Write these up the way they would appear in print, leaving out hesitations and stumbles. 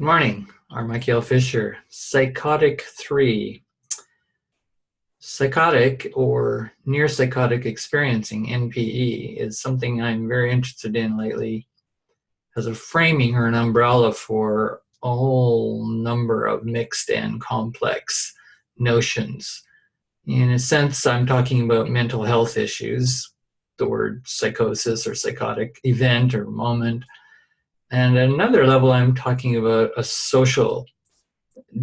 Good morning, Michael Fisher. Psychotic 3. Psychotic or near psychotic experiencing, NPE, is something I'm very interested in lately as a framing or an umbrella for a whole number of mixed and complex notions. In a sense, I'm talking about mental health issues, the word psychosis or psychotic event or moment. And at another level, I'm talking about a social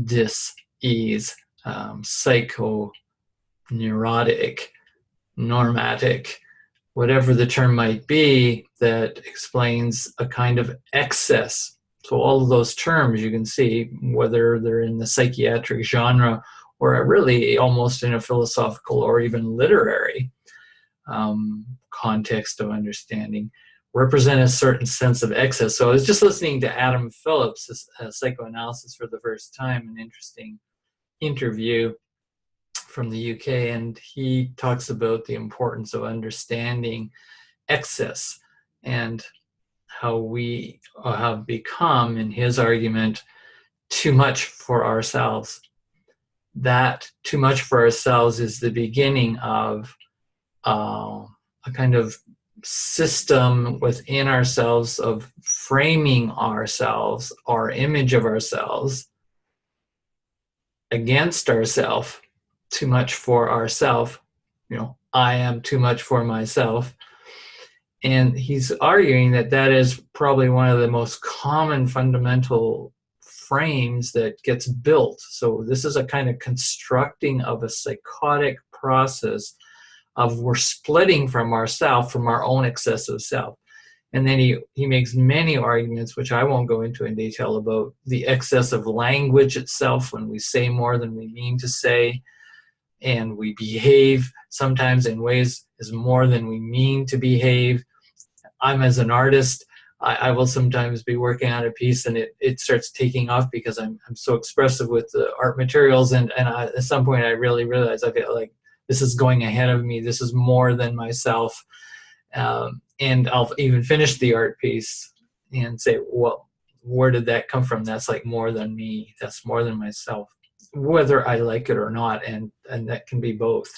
dis-ease, psychoneurotic, normatic, whatever the term might be, that explains a kind of excess. So all of those terms you can see, whether they're in the psychiatric genre or really almost in a philosophical or even literary context of understanding, represent a certain sense of excess. So I was just listening to Adam Phillips' psychoanalysis for the first time, an interesting interview from the UK, and he talks about the importance of understanding excess and how we have become, in his argument, too much for ourselves. That too much for ourselves is the beginning of a kind of system within ourselves of framing ourselves, our image of ourselves, against ourselves, too much for ourselves. I am too much for myself. And he's arguing that that is probably one of the most common fundamental frames that gets built. So this is a kind of constructing of a psychotic process of we're splitting from ourself, from our own excessive self. And then he makes many arguments, which I won't go into in detail, about the excess of language itself, when we say more than we mean to say, and we behave sometimes in ways as more than we mean to behave. I'm, as an artist, I will sometimes be working on a piece and it starts taking off because I'm so expressive with the art materials, and at some point I really realize I feel like this is going ahead of me, this is more than myself. And I'll even finish the art piece and say, well, where did that come from? That's like more than me. That's more than myself, whether I like it or not. And that can be both.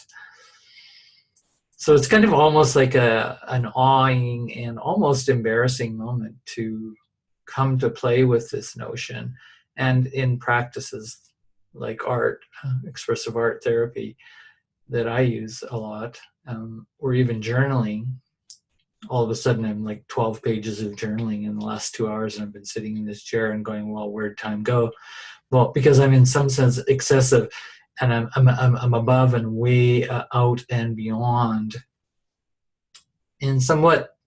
So it's kind of almost like an awing and almost embarrassing moment to come to play with this notion. And in practices like art, expressive art therapy, that I use a lot, or even journaling, all of a sudden I'm like 12 pages of journaling in the last 2 hours, and I've been sitting in this chair and going, well, where'd time go? Well, because I'm in some sense excessive, and I'm above and way out and beyond, and somewhat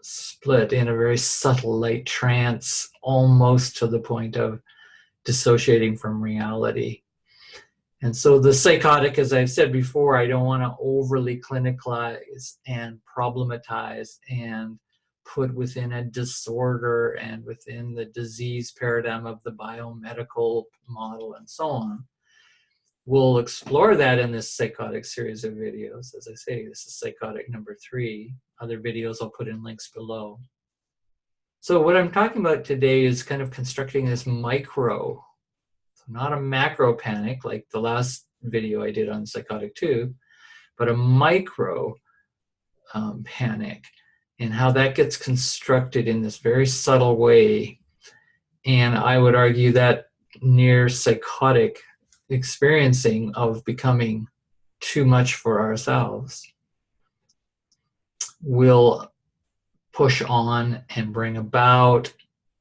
split in a very subtle light trance, almost to the point of dissociating from reality. And so the psychotic, as I've said before, I don't want to overly clinicalize and problematize and put within a disorder and within the disease paradigm of the biomedical model and so on. We'll explore that in this psychotic series of videos. As I say, this is psychotic number 3. Other videos I'll put in links below. So what I'm talking about today is kind of constructing this micro, not a macro panic like the last video I did on Psychotic 2, but a micro panic, and how that gets constructed in this very subtle way. And I would argue that near psychotic experiencing of becoming too much for ourselves will push on and bring about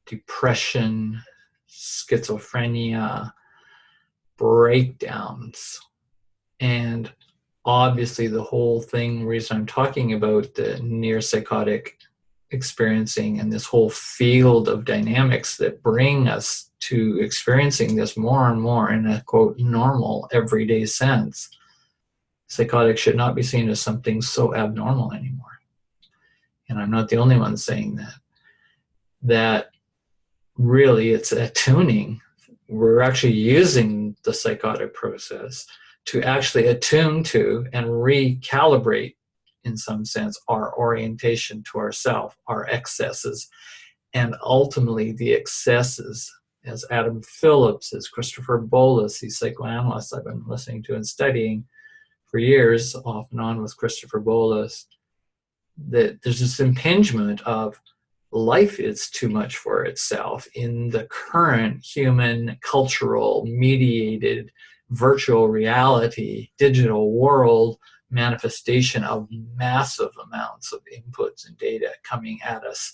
depression, schizophrenia, breakdowns. And obviously the whole reason I'm talking about the near psychotic experiencing and this whole field of dynamics that bring us to experiencing this more and more in a, quote, normal everyday sense. Psychotic should not be seen as something so abnormal anymore. And I'm not the only one saying that. That really it's attuning. We're actually using the psychotic process to actually attune to and recalibrate, in some sense, our orientation to ourself, our excesses, and ultimately the excesses, as Adam Phillips, as Christopher Bollas, these psychoanalysts I've been listening to and studying for years, off and on with Christopher Bollas, that there's this impingement of life is too much for itself in the current human cultural mediated virtual reality digital world manifestation of massive amounts of inputs and data coming at us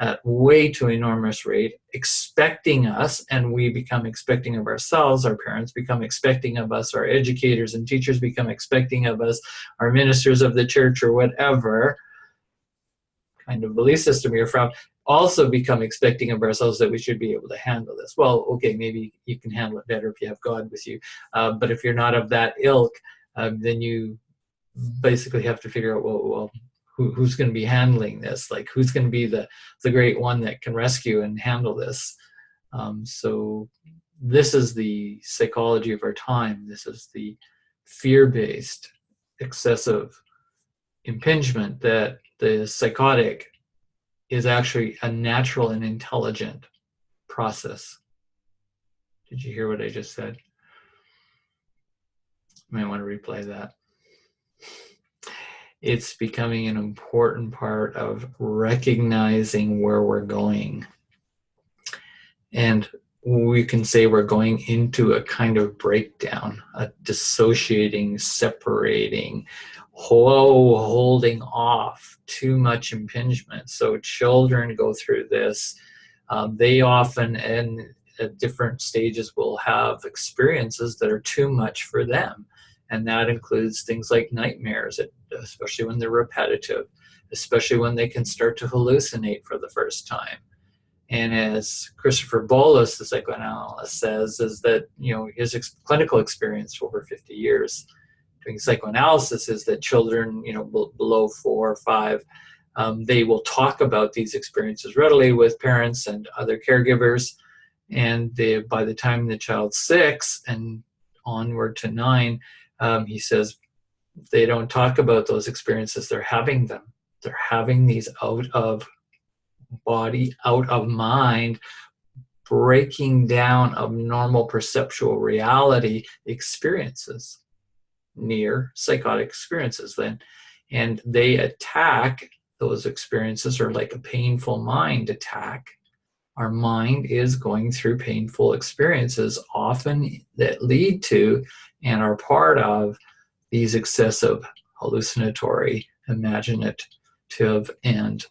at way too enormous rate, expecting us, and we become expecting of ourselves, our parents become expecting of us, our educators and teachers become expecting of us, our ministers of the church or whatever kind of belief system you're from, also become expecting of ourselves that we should be able to handle this. Well, okay, maybe you can handle it better if you have God with you. But if you're not of that ilk, then you basically have to figure out, well who's going to be handling this? Like, who's going to be the great one that can rescue and handle this? So this is the psychology of our time. This is the fear-based, excessive impingement that the psychotic is actually a natural and intelligent process. Did you hear what I just said? You might want to replay that. It's becoming an important part of recognizing where we're going. And we can say we're going into a kind of breakdown, a dissociating, separating, holding off too much impingement. So children go through this. They often, and at different stages, will have experiences that are too much for them. And that includes things like nightmares, especially when they're repetitive, especially when they can start to hallucinate for the first time. And as Christopher Bollas, the psychoanalyst, says, is that, you know, his clinical experience for over 50 years doing psychoanalysis is that children, you know, below 4 or 5, they will talk about these experiences readily with parents and other caregivers. And by the time the child's 6 and onward to 9, he says they don't talk about those experiences. They're having them. They're having these out of body, out of mind, breaking down of normal perceptual reality experiences, near psychotic experiences then. And they attack those experiences, or like a painful mind attack. Our mind is going through painful experiences often that lead to and are part of these excessive hallucinatory, imaginative, and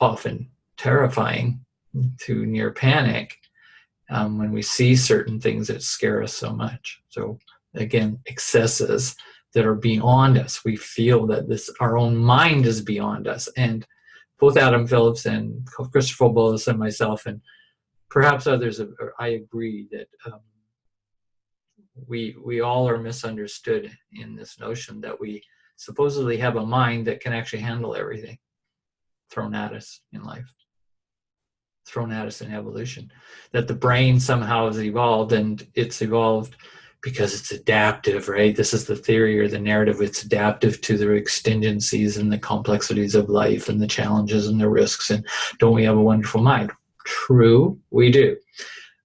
often terrifying to near panic when we see certain things that scare us so much. So again, excesses that are beyond us. We feel that our own mind is beyond us. And both Adam Phillips and Christopher Bollas and myself, and perhaps others, I agree that we all are misunderstood in this notion that we supposedly have a mind that can actually handle everything thrown at us in life, thrown at us in evolution, that the brain somehow has evolved, and it's evolved because it's adaptive, right? This is the theory or the narrative. It's adaptive to the exigencies and the complexities of life and the challenges and the risks. And don't we have a wonderful mind? True, we do.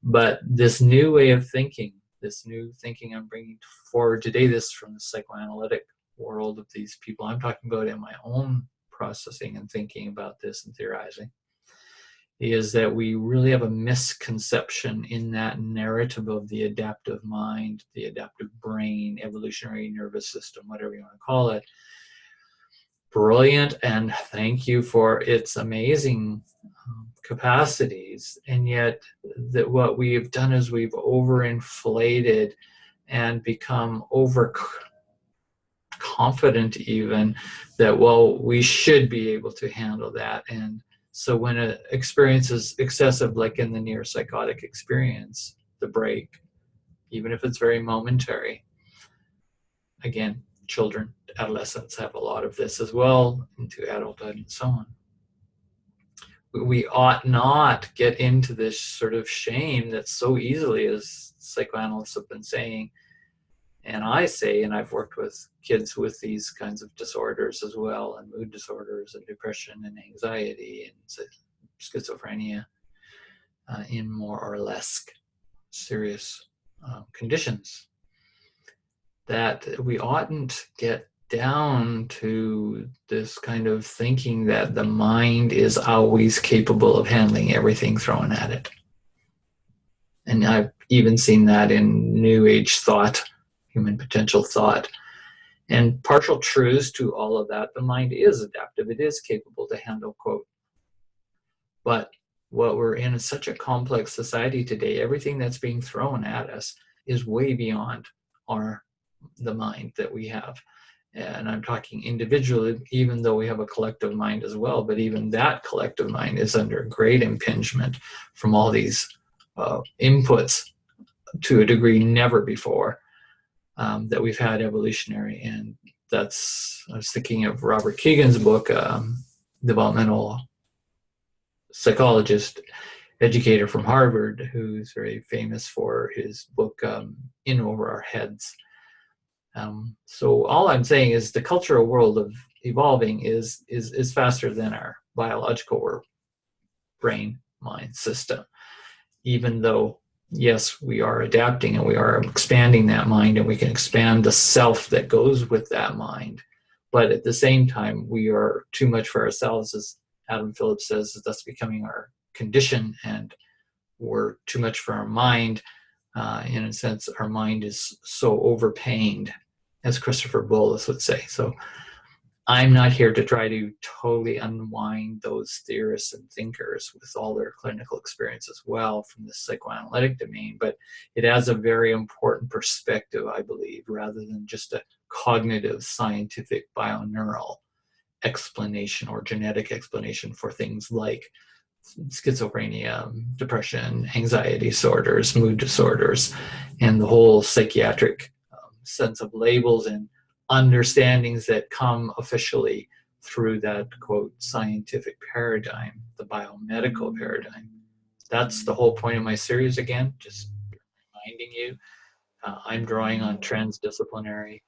But this new way of thinking, this new thinking I'm bringing forward today, this from the psychoanalytic world of these people I'm talking about in my own processing and thinking about this and theorizing, is that we really have a misconception in that narrative of the adaptive mind, the adaptive brain, evolutionary nervous system, whatever you want to call it. Brilliant, and thank you for its amazing capacities. And yet that what we've done is we've overinflated and become overconfident even that, well, we should be able to handle that. And so when an experience is excessive, like in the near psychotic experience, the break, even if it's very momentary, again, children, adolescents have a lot of this as well, into adulthood and so on. We ought not get into this sort of shame that so easily, as psychoanalysts have been saying, and I say, and I've worked with kids with these kinds of disorders as well, and mood disorders and depression and anxiety and schizophrenia, in more or less serious conditions, that we oughtn't get down to this kind of thinking that the mind is always capable of handling everything thrown at it. And I've even seen that in New Age thought, human potential thought. And partial truths to all of that, the mind is adaptive. It is capable to handle, quote. But what we're in is such a complex society today. Everything that's being thrown at us is way beyond the mind that we have. And I'm talking individually, even though we have a collective mind as well, but even that collective mind is under great impingement from all these inputs to a degree never before that we've had evolutionary. And I was thinking of Robert Kegan's book, developmental psychologist, educator from Harvard, who's very famous for his book, In Over Our Heads. So all I'm saying is the cultural world of evolving is faster than our biological or brain mind system, even though, yes, we are adapting and we are expanding that mind, and we can expand the self that goes with that mind. But at the same time, we are too much for ourselves, as Adam Phillips says, that's becoming our condition, and we're too much for our mind. In a sense, our mind is so overpained, as Christopher Bollas would say. So I'm not here to try to totally unwind those theorists and thinkers with all their clinical experience as well from the psychoanalytic domain, but it has a very important perspective, I believe, rather than just a cognitive, scientific, bioneural explanation or genetic explanation for things like schizophrenia, depression, anxiety disorders, mood disorders, and the whole psychiatric sense of labels and understandings that come officially through that, quote, scientific paradigm, the biomedical paradigm. That's the whole point of my series, again, just reminding you. I'm drawing on transdisciplinary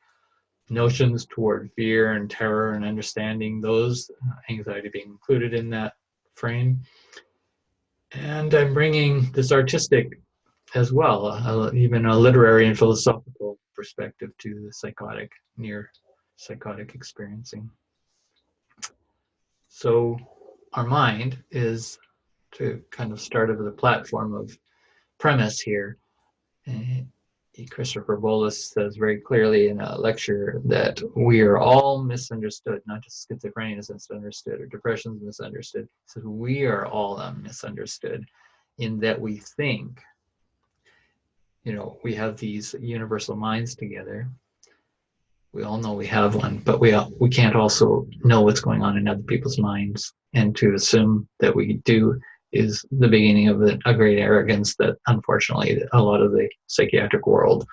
notions toward fear and terror and understanding those, anxiety being included in that frame. And I'm bringing this artistic as well, even a literary and philosophical perspective to the psychotic, near psychotic experiencing. So our mind is, to kind of start with a platform of premise here, Christopher Bollas says very clearly in a lecture that we are all misunderstood, not just schizophrenia is misunderstood or depression is misunderstood. He says we are all misunderstood in that we think, we have these universal minds together. We all know we have one, but we can't also know what's going on in other people's minds. And to assume that we do is the beginning of a great arrogance that, unfortunately, a lot of the psychiatric world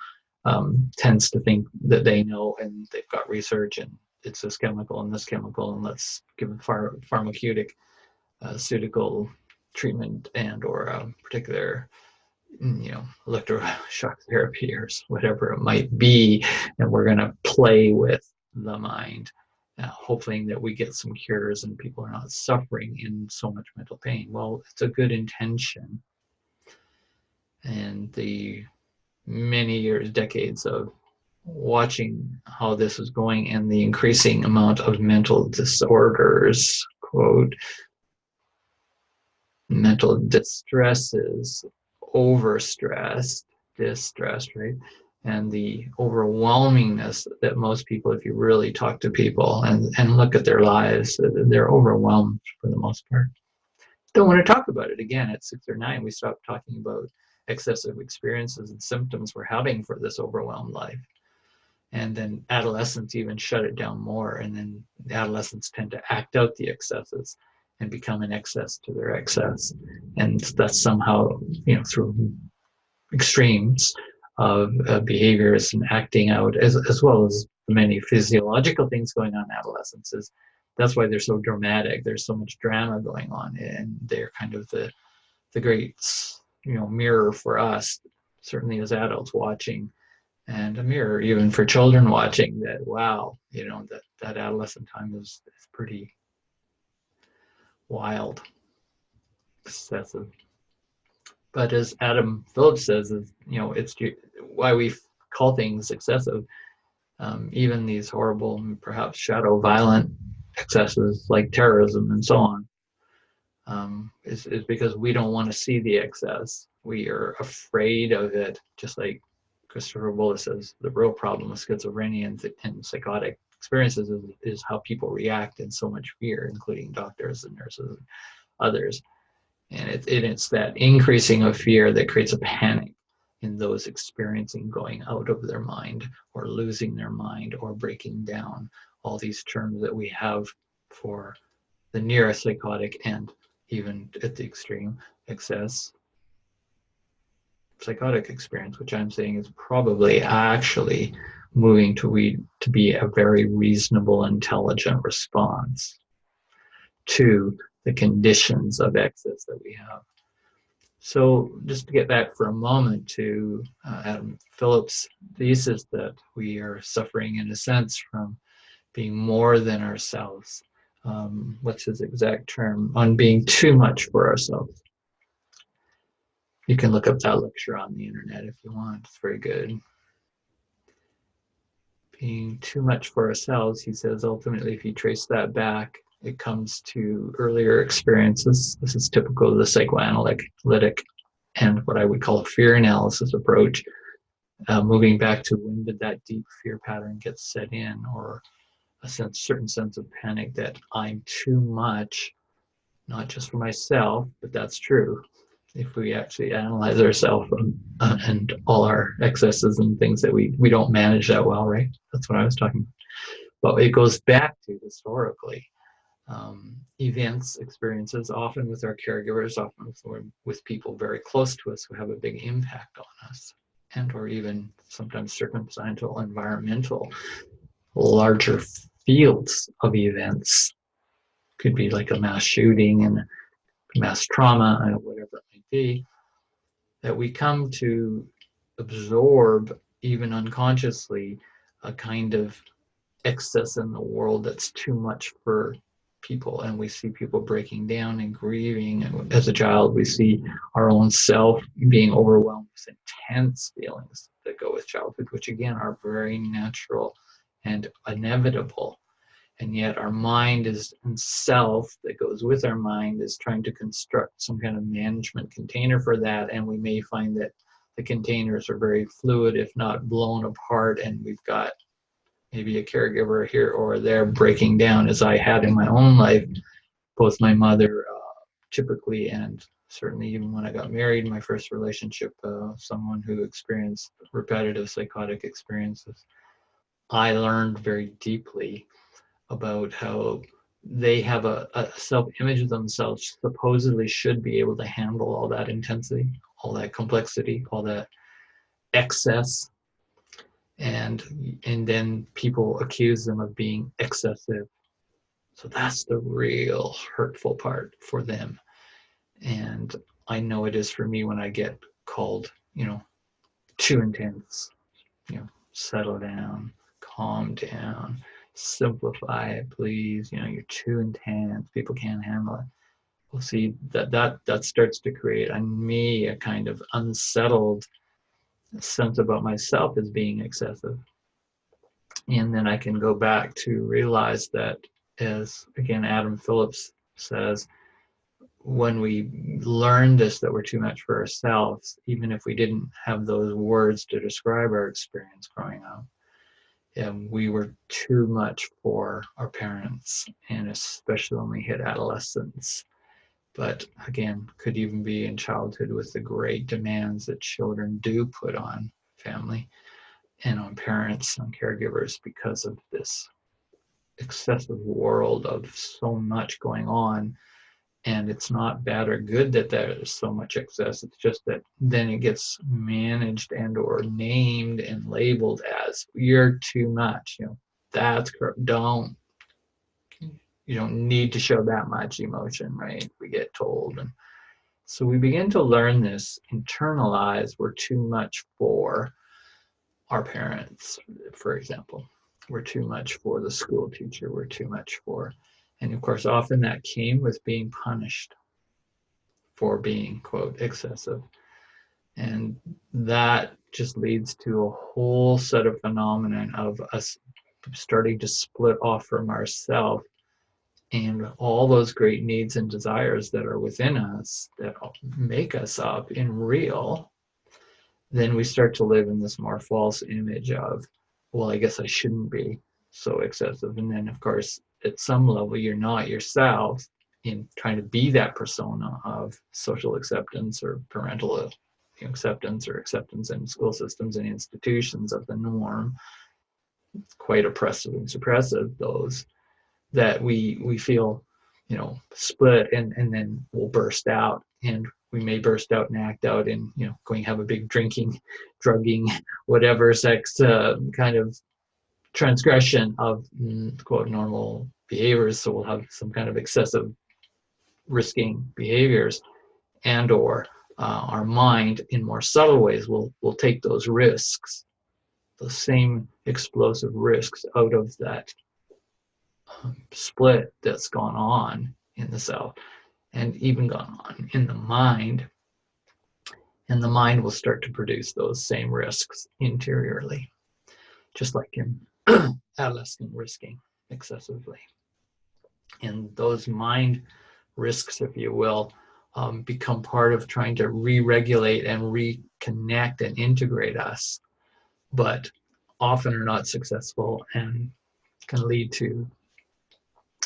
tends to think that they know, and they've got research, and it's this chemical and this chemical, and let's give a pharmaceutic, pseudocol treatment and or a particular electroshock therapy or whatever it might be, and we're going to play with the mind, hoping that we get some cures and people are not suffering in so much mental pain. Well, it's a good intention, and the many years, decades of watching how this is going and the increasing amount of mental disorders, quote, mental distresses, overstressed, distressed, right? And the overwhelmingness that most people, if you really talk to people and look at their lives, they're overwhelmed for the most part. Don't want to talk about it. Again, at 6 or 9, we stopped talking about excessive experiences and symptoms we're having for this overwhelmed life. And then adolescents even shut it down more. And then adolescents tend to act out the excesses and become an excess to their excess. And that's somehow, through extremes of behaviors and acting out, as well as many physiological things going on in adolescence. That's why they're so dramatic. There's so much drama going on, and they're kind of the great, mirror for us, certainly as adults watching, and a mirror even for children watching, that, wow, that adolescent time is pretty wild, excessive. But as Adam Phillips says, it's why we call things excessive. Even these horrible, perhaps shadow violent excesses like terrorism and so on, is because we don't want to see the excess. We are afraid of it, just like Christopher Bollas says, the real problem with schizophrenia and psychotic experiences is how people react in so much fear, including doctors and nurses and others. And it's that increasing of fear that creates a panic in those experiencing going out of their mind or losing their mind or breaking down, all these terms that we have for the nearest psychotic and even at the extreme excess psychotic experience, which I'm saying is probably actually moving to be a very reasonable, intelligent response to the conditions of excess that we have. So just to get back for a moment to Adam Phillips' thesis that we are suffering in a sense from being more than ourselves. What's his exact term? On being too much for ourselves. You can look up that lecture on the internet if you want. It's very good. Being too much for ourselves, he says, ultimately, if you trace that back, it comes to earlier experiences. This is typical of the psychoanalytic and what I would call a fear analysis approach, moving back to when did that deep fear pattern get set in, or a certain sense of panic that I'm too much, not just for myself, but that's true. If we actually analyze ourselves and all our excesses and things that we don't manage that well, right? That's what I was talking about. But it goes back to historically events, experiences, often with our caregivers, often with people very close to us who have a big impact on us, and or even sometimes circumstantial, environmental, larger fields of events. Could be like a mass shooting and mass trauma, whatever it might be, that we come to absorb, even unconsciously, a kind of excess in the world that's too much for people, and we see people breaking down and grieving. And as a child, we see our own self being overwhelmed with intense feelings that go with childhood, which again are very natural and inevitable. And yet our mind is, and self that goes with our mind is trying to construct some kind of management container for that. And we may find that the containers are very fluid, if not blown apart, and we've got maybe a caregiver here or there breaking down, as I had in my own life. Both my mother, typically, and certainly even when I got married, my first relationship, someone who experienced repetitive psychotic experiences. I learned very deeply about how they have a self-image of themselves supposedly should be able to handle all that intensity, all that complexity, all that excess, and then people accuse them of being excessive. So that's the real hurtful part for them. And I know it is for me when I get called, too intense, settle down, calm down, simplify it, please. You're too intense. People can't handle it. Well, see, that starts to create in me a kind of unsettled sense about myself as being excessive. And then I can go back to realize that, as again Adam Phillips says, when we learn this, that we're too much for ourselves, even if we didn't have those words to describe our experience growing up, we were too much for our parents, and especially when we hit adolescence. But again, could even be in childhood with the great demands that children do put on family and on parents and caregivers because of this excessive world of so much going on. And it's not bad or good that there's so much excess. It's just that then it gets managed and or named and labeled as you're too much. That's correct. You don't need to show that much emotion, right? We get told. And so we begin to learn this, internalize we're too much for our parents, for example. We're too much for the school teacher. We're too much for, and of course, often that came with being punished for being, quote, excessive. And that just leads to a whole set of phenomenon of us starting to split off from ourselves, and all those great needs and desires that are within us that make us up in real. Then we start to live in this more false image of, well, I guess I shouldn't be so excessive. And then, of course, at some level, you're not yourself in trying to be that persona of social acceptance or parental acceptance or acceptance in school systems and institutions of the norm. It's quite oppressive and suppressive, those that we feel, split, and then we'll burst out, and we may burst out and act out in, going to have a big drinking, drugging, whatever sex kind of transgression of quote normal behaviors. So we'll have some kind of excessive risking behaviors, and or our mind in more subtle ways will take those risks, the same explosive risks, out of that split that's gone on in the self and even gone on in the mind. And the mind will start to produce those same risks interiorly, just like in adolescent risking excessively. And those mind risks, if you will, become part of trying to re-regulate and reconnect and integrate us, but often are not successful and can lead to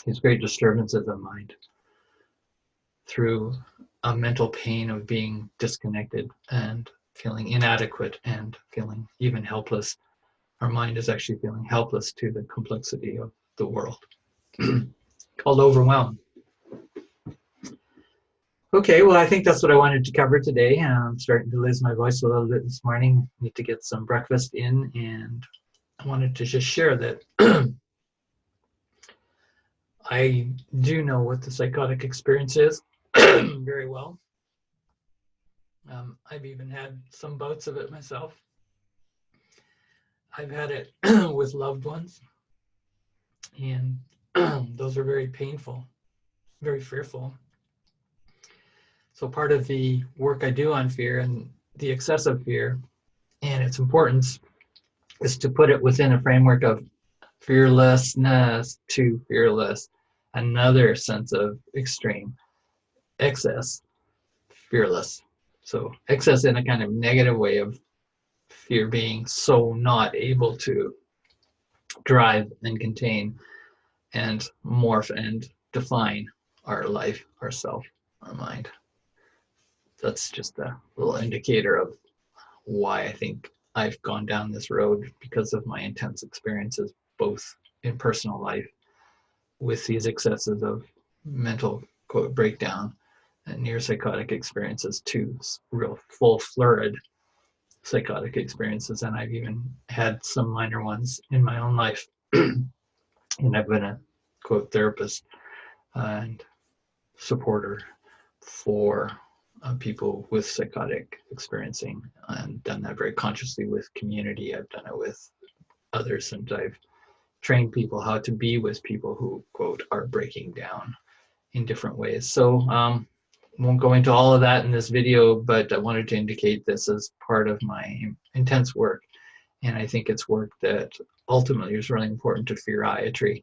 these great disturbances of mind through a mental pain of being disconnected and feeling inadequate and feeling even helpless. Our mind is actually feeling helpless to the complexity of the world, called overwhelm. Okay, well, I think that's what I wanted to cover today. I'm starting to lose my voice a little bit this morning. Need to get some breakfast in, and I wanted to just share that I do know what the psychotic experience is very well. I've even had some bouts of it myself. I've had it with loved ones, and those are very painful, very fearful. So part of the work I do on fear and the excessive fear and its importance is to put it within a framework of fearlessness to fearless, another sense of extreme excess, fearless. So excess in a kind of negative way of fear being so not able to drive and contain and morph and define our life, ourself, our mind. That's just a little indicator of why I think I've gone down this road, because of my intense experiences, both in personal life with these excesses of mental quote breakdown and near psychotic experiences to real full florid psychotic experiences. And I've even had some minor ones in my own life. And I've been a quote therapist and supporter for people with psychotic experiencing, and done that very consciously with community. I've done it with others, and I've trained people how to be with people who quote are breaking down in different ways. So won't go into all of that in this video, but I wanted to indicate this as part of my intense work. And I think it's work that ultimately is really important to theorizing,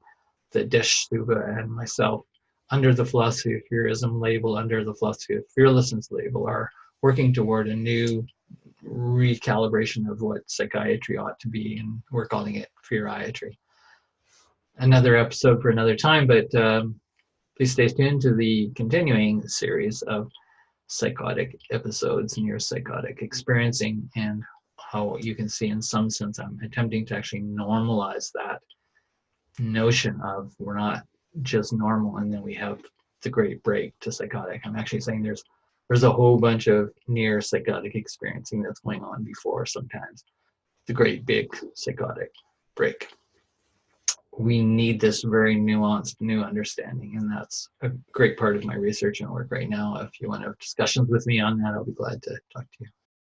that Desh Stuba and myself, under the philosophy of fearism label, under the philosophy of fearlessness label, are working toward a new recalibration of what psychiatry ought to be, and we're calling it fearizing. Another episode for another time, but please stay tuned to the continuing series of psychotic episodes, near psychotic experiencing, and how you can see in some sense I'm attempting to actually normalize that notion of we're not just normal and then we have the great break to psychotic. I'm actually saying there's a whole bunch of near psychotic experiencing that's going on before sometimes the great big psychotic break. We need this very nuanced new understanding, and that's a great part of my research and work right now. If you want to have discussions with me on that, I'll be glad to talk to you.